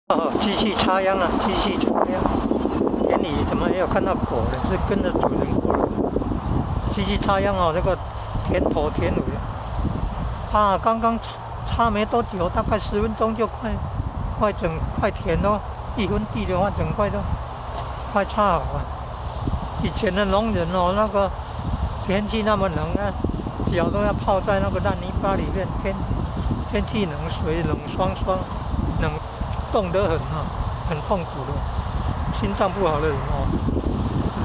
哦，机器插秧了，机器插秧。田里怎么没有看到狗呢？是跟着主人过来。机器插秧哦，这个田头田尾啊，刚刚插没多久，大概10分钟就快田咯，1分地的话，整块都快插好了。以前的农人哦，那个天气那么冷啊，脚都要泡在那个烂泥巴里面，天气冷，水冷霜霜，冷冻得很啊，很痛苦的。心脏不好的人哦，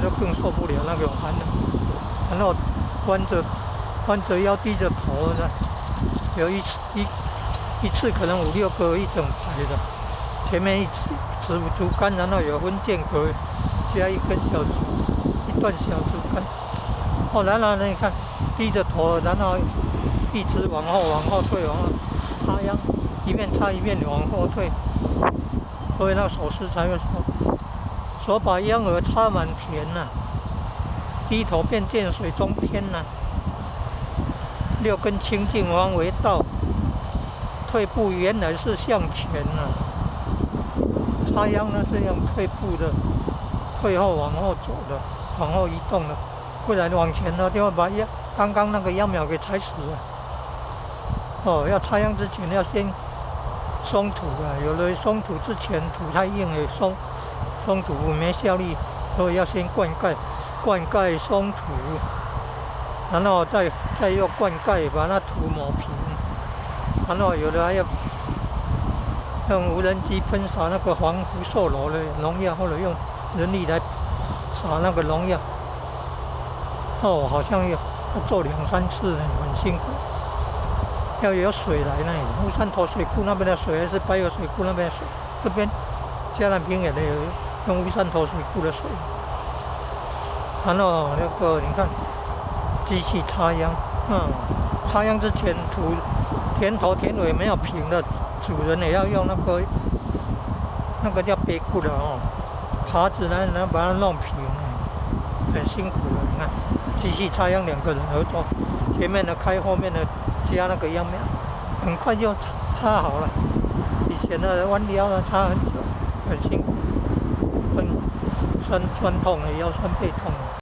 就更受不了那种寒冷。然后弯着腰低着头呢，有一次可能5、6个一整排的，前面一竹竿，然后有分间隔，加一根小竹，一段小竹竿。哦，然后呢，你看低着头，然后一直往后退，往后插秧，一面插一面往后退，所以那手势才会说把秧儿插满田呐、低头便见水中天呐、6根清净方为道，退步原来是向前呐、插秧呢是用退步的，退后往后走的，往后移动的，不然往前呢就会把刚刚那个秧苗给踩死了。哦，要插秧之前要先松土啊，有的松土之前土太硬了，松土没效力，所以要先灌溉松土，然后再用灌溉把那土抹平，然后有的还要用无人机喷洒那个防福寿螺的农药，或者用人力来撒那个农药。哦，好像要做2、3次呢，很辛苦。要有水来呢，乌山头水库那边的水还是白油水库那边的水？这边嘉南平原的有用乌山头水库的水。然后那个你看，机器插秧，插秧之前田头田尾没有平的，主人也要用那个叫背骨的哦，耙子来把它弄平，很辛苦的。你看，机器插秧2个人合作，前面的开，后面的加那个秧苗，很快就插好了。以前的弯腰呢插很久，很辛苦，很酸痛的腰酸背痛。